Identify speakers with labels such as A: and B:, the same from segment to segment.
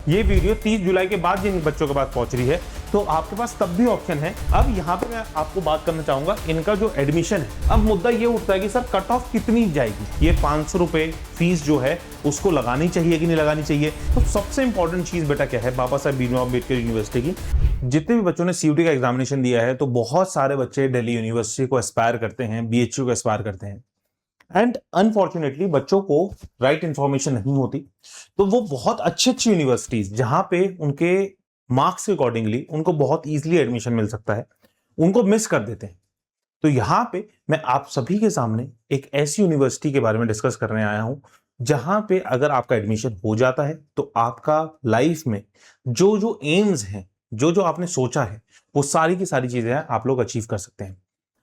A: ये वीडियो 30 जुलाई के बाद जिन बच्चों के पास पहुंच रही है तो आपके पास तब भी ऑप्शन है। अब यहाँ पे मैं आपको बात करना चाहूंगा इनका जो एडमिशन है। अब मुद्दा ये उठता है कि सर कट ऑफ कितनी जाएगी, ये 500 रुपए फीस जो है उसको लगानी चाहिए कि नहीं लगानी चाहिए। तो सबसे इंपॉर्टेंट चीज बेटा क्या है, बाबा साहब भीमराव अम्बेडकर यूनिवर्सिटी की जितने भी बच्चों ने सीयूटी का एग्जामिनेशन दिया है तो बहुत सारे बच्चे दिल्ली यूनिवर्सिटी को एस्पायर करते हैं, बीएचयू को एस्पायर करते हैं एंड अनफॉर्चुनेटली बच्चों को राइट इंफॉर्मेशन नहीं होती। तो वो बहुत अच्छी अच्छी यूनिवर्सिटीज जहां पे उनके मार्क्स के अकॉर्डिंगली उनको बहुत इजीली एडमिशन मिल सकता है, उनको मिस कर देते हैं। तो यहां पे मैं आप सभी के सामने एक ऐसी यूनिवर्सिटी के बारे में डिस्कस करने आया हूं जहां पे अगर आपका एडमिशन हो जाता है तो आपका लाइफ में जो जो एम्स हैं, जो जो आपने सोचा है, वो सारी की सारी चीजें आप लोग अचीव कर सकते हैं।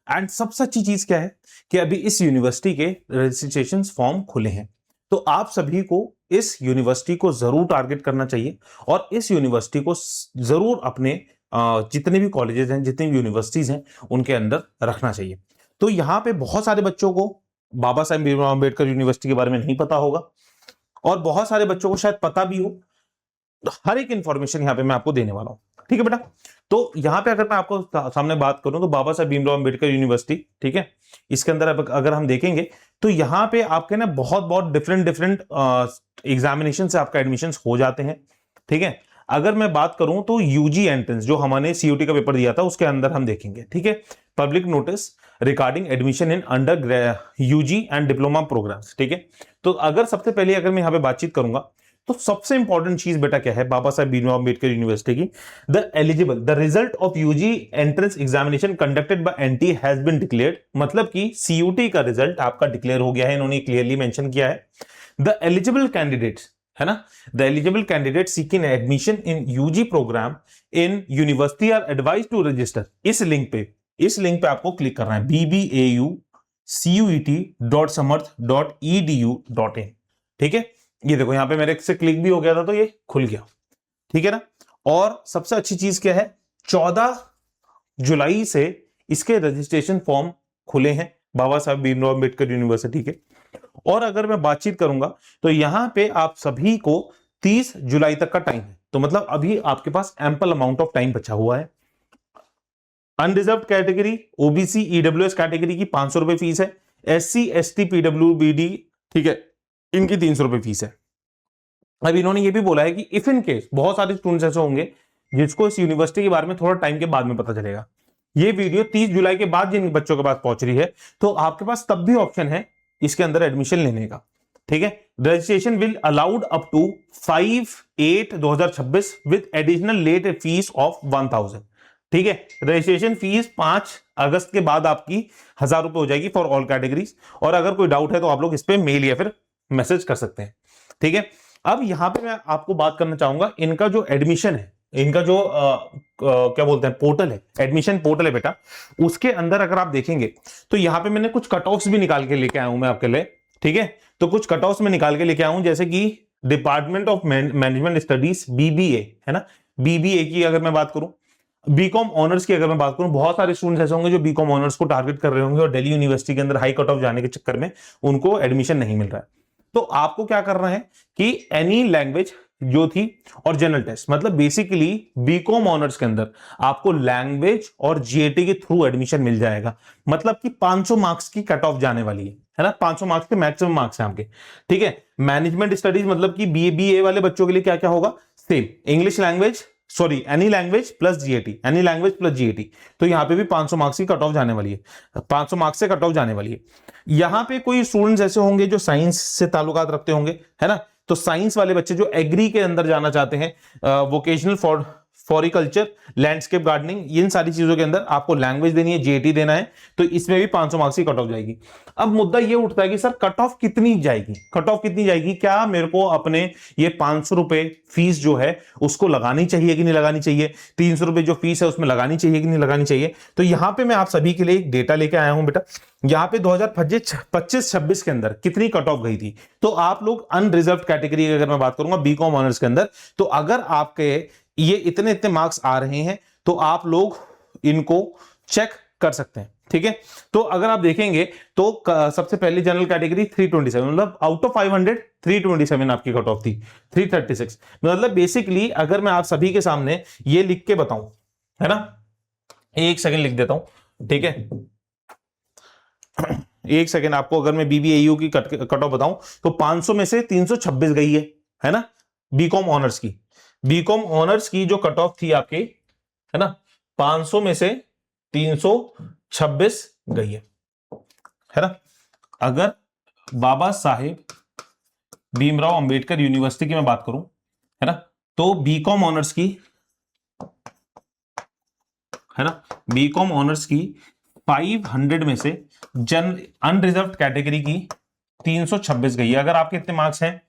A: एंड सबसे अच्छी चीज क्या है कि अभी इस यूनिवर्सिटी के रजिस्ट्रेशन फॉर्म खुले हैं, तो आप सभी को इस यूनिवर्सिटी को जरूर टारगेट करना चाहिए और इस यूनिवर्सिटी को जरूर अपने जितने भी कॉलेजेस हैं, जितनी भी यूनिवर्सिटीज हैं, उनके अंदर रखना चाहिए। तो यहाँ पे बहुत सारे बच्चों को बाबा साहेब भीमराव अम्बेडकर यूनिवर्सिटी के बारे में नहीं पता होगा और बहुत सारे बच्चों को शायद पता भी हो। हर एक इंफॉर्मेशन यहाँ पे मैं आपको देने वाला हूं, ठीक है बेटा। तो यहाँ पे अगर मैं आपको सामने बात करूं तो बाबा साहेब भीमराव अम्बेडकर यूनिवर्सिटी, ठीक है, इसके अंदर अगर हम देखेंगे तो यहाँ पे आपके ना बहुत बहुत डिफरेंट एग्जामिनेशन से आपका एडमिशन हो जाते हैं, ठीक है। अगर मैं बात करूं तो यूजी एंट्रेंस जो हमने सीयूटी का पेपर दिया था उसके अंदर हम देखेंगे, ठीक है, public notice regarding admission in under UG and diploma programmes, ठीक है। तो अगर सबसे पहले अगर मैं यहाँ पे बातचीत करूंगा तो सबसे इंपॉर्टेंट चीज बेटा क्या है बाबा साहेब भीमराव अम्बेडकर यूनिवर्सिटी की, the result of UG entrance examination conducted by NT has been declared. मतलब कि सीयूटी का रिजल्ट आपका डिक्लेयर हो गया है, इन्होंने क्लियरली मेंशन किया है। द एलिजिबल कैंडिडेट्स, है ना, the eligible candidate seeking admission in UG program in university are advised to register. इस लिंक पे आपको क्लिक करना है bbaucuet.samarth.edu.in, ठीक है। ये देखो यहाँ पे मेरे से क्लिक भी हो गया था तो ये खुल गया, ठीक है ना। और सबसे अच्छी चीज क्या है, 14 जुलाई से इसके रजिस्ट्रेशन फॉर्म खुले हैं बाबा साहब भीमराव अम्बेडकर यूनिवर्सिटी के। और अगर मैं बातचीत करूंगा तो यहां पे आप सभी को 30 जुलाई तक का टाइम है, तो मतलब अभी आपके पास एम्पल अमाउंट ऑफ टाइम बचा हुआ है। Unreserve category, OBC, EWS category की 500 रुपए फीस है, एससी, एसटी, पीडब्ल्यूबीडी, ठीक है, इनकी 300 रुपए फीस है। अब इन्होंने ये भी बोला है कि इफ इन केस बहुत सारे स्टूडेंट्स ऐसे होंगे जिसको इस यूनिवर्सिटी के बारे में थोड़ा टाइम के बाद में पता चलेगा, ये वीडियो 30 जुलाई के बाद जिन बच्चों के पास पहुंच रही है तो आपके पास तब भी ऑप्शन है इसके अंदर एडमिशन लेने का, ठीक है। Registration will allowed up to 5/8/2026 with additional late fee of 1000, ठीक है। रजिस्ट्रेशन फीस 5 अगस्त के बाद आपकी 1000 रुपए हो जाएगी फॉर ऑल कैटेगरीज। और अगर कोई डाउट है तो आप लोग इस पे मेल या फिर मैसेज कर सकते हैं, ठीक है। अब यहां पे मैं आपको बात करना चाहूंगा इनका जो एडमिशन है, इनका जो क्या बोलते हैं पोर्टल है, एडमिशन पोर्टल है बेटा, उसके अंदर अगर आप देखेंगे तो यहां पे मैंने कुछ कट ऑफ्स भी निकाल के लेके आया हूं मैं आपके लिए, ठीक है। तो कुछ कट ऑफ्स में निकाल के लेके आया हूं, जैसे कि department of management studies BBA, है ना, बीबीए की अगर मैं बात करूं, बीकॉम ऑनर्स की अगर मैं बात करूं, बहुत सारे स्टूडेंट्स ऐसे होंगे जो बीकॉम ऑनर्स को टारगेट कर रहे होंगे और दिल्ली यूनिवर्सिटी के अंदर हाई कट ऑफ जाने के चक्कर में उनको एडमिशन नहीं मिल रहा है। तो आपको क्या करना है कि एनी लैंग्वेज जो थी और जनरल टेस्ट, मतलब बेसिकली बीकॉम ऑनर्स के अंदर आपको लैंग्वेज और जीएटी के थ्रू एडमिशन मिल जाएगा। मतलब कि 500 मार्क्स की कट ऑफ जाने वाली है ना, 500 मार्क्स के मैक्सिमम मार्क्स हैं आपके, ठीक है। मैनेजमेंट स्टडीज मतलब कि बीए वाले बच्चों के लिए क्या क्या होगा, same English language, sorry any language plus GAT, any language plus GAT. तो यहां पे भी 500 मार्क्स की कट ऑफ जाने वाली है, 500 मार्क्स से कट ऑफ जाने वाली है। यहां पे कोई स्टूडेंट्स ऐसे होंगे जो साइंस से ताल्लुकात रखते होंगे, है ना, तो साइंस वाले बच्चे जो एग्री के अंदर जाना चाहते हैं, वोकेशनल फॉरिकल्चर, लैंडस्केप गार्डनिंग, इन सारी चीजों के अंदर आपको लैंग्वेज देनी है, जीएटी देना है, तो इसमें भी 500 मार्क्स की कट ऑफ जाएगी। अब मुद्दा ये उठता है कि सर कट ऑफ कितनी जाएगी, कट ऑफ कितनी जाएगी, क्या मेरे को अपने ये 500 रुपए फीस जो है उसको लगानी चाहिए कि नहीं लगानी चाहिए, 300 रुपए जो फीस है उसमें लगानी चाहिए कि नहीं लगानी चाहिए। तो यहां पे मैं आप सभी के लिए एक डेटा लेके आया हूं बेटा, यहां पे 2025-26 के अंदर कितनी कट ऑफ गई थी। तो आप लोग अनरिजर्व कैटेगरी की अगर मैं बात करूंगा बीकॉम ऑनर्स के अंदर, तो अगर आपके ये इतने इतने मार्क्स आ रहे हैं तो आप लोग इनको चेक कर सकते हैं। ठीक है। तो अगर आप देखेंगे तो सबसे पहली जनरल कैटेगरी 327, मतलब आउट ऑफ 500 327 आपकी कट ऑफ थी, 336। मतलब बेसिकली अगर मैं आप सभी के सामने ये लिख के बताऊं, है ना, एक सेकंड लिख देता हूं, ठीक है, एक सेकंड आपको अगर मैं बीबीएयू की कट ऑफ बताऊं तो 500 में से 326 गई है ना, बीकॉम ऑनर्स की। बीकॉम ऑनर्स की जो कट ऑफ थी आपकी, है ना, 500 में से 326 गई है ना। अगर बाबा साहेब भीमराव अंबेडकर यूनिवर्सिटी की मैं बात करूं, है ना, तो बीकॉम ऑनर्स की, है ना, बीकॉम ऑनर्स की 500 में से जन अनरिजर्व कैटेगरी की 326 गई है। अगर आपके इतने मार्क्स हैं,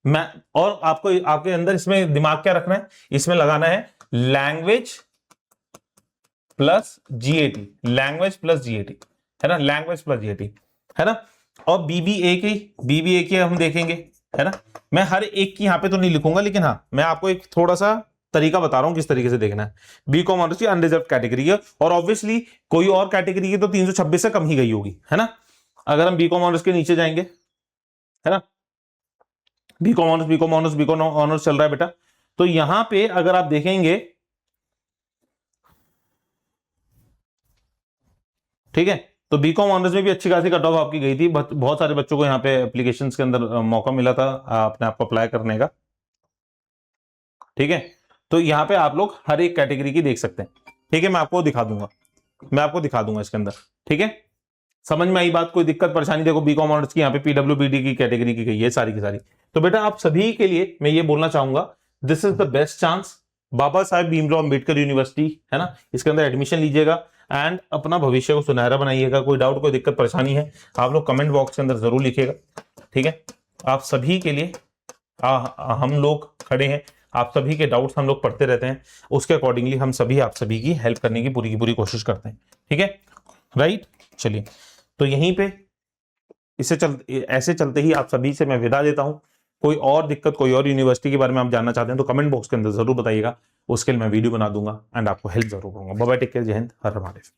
A: मैं और आपको आपके अंदर इसमें दिमाग क्या रखना है, इसमें लगाना है language plus GAT, language plus GAT, है ना, लैंग्वेज प्लस जीएटी, है ना। और बीबीए की हम देखेंगे, है ना। मैं हर एक की यहां पे तो नहीं लिखूंगा, लेकिन हाँ मैं आपको एक थोड़ा सा तरीका बता रहा हूं किस तरीके से देखना है। बीकॉम ऑनर्स की अनरिजर्व कैटेगरी है, और ऑब्वियसली कोई और कैटेगरी की तो 326 से कम ही गई होगी, है ना। अगर हम बीकॉम ऑनर्स के नीचे जाएंगे, है ना, बीकॉम ऑनर्स चल रहा है बेटा, तो यहां पे अगर आप देखेंगे, ठीक है, तो बीकॉम ऑनर्स में भी अच्छी खासी कट ऑफ आपकी गई थी। बहुत सारे बच्चों को यहाँ पे एप्लीकेशंस के अंदर मौका मिला था अपने आप को अप्लाई करने का, ठीक है। तो यहाँ पे आप लोग हर एक कैटेगरी की देख सकते हैं, ठीक है। मैं आपको दिखा दूंगा इसके अंदर, ठीक है। समझ में आई बात, कोई दिक्कत परेशानी? देखो बीकॉम ऑनर्स की यहाँ पे पीडब्ल्यूबीडी की कैटेगरी की गई है सारी की सारी। तो बेटा आप सभी के लिए मैं ये बोलना चाहूंगा, this is the best chance, Baba Saheb Bhimrao Ambedkar university, है ना, इसके अंदर एडमिशन लीजिएगा एंड अपना भविष्य को सुनहरा बनाइएगा। कोई डाउट, कोई दिक्कत परेशानी है, आप लोग कमेंट बॉक्स के अंदर जरूर लिखिएगा, ठीक है। आप सभी के लिए हम लोग खड़े हैं, आप सभी के डाउट्स हम लोग पढ़ते रहते हैं, उसके अकॉर्डिंगली हम सभी आप सभी की हेल्प करने की पूरी कोशिश करते हैं, ठीक है, राइट। चलिए, तो यहीं पे ऐसे चलते ही आप सभी से मैं विदा देता हूं। कोई और दिक्कत, कोई और यूनिवर्सिटी के बारे में आप जानना चाहते हैं तो कमेंट बॉक्स के अंदर जरूर बताइएगा, उसके लिए मैं वीडियो बना दूंगा एंड आपको हेल्प जरूर करूंगा। बाय बाय, टेक केयर, जय हिंद, हर हर महादेव।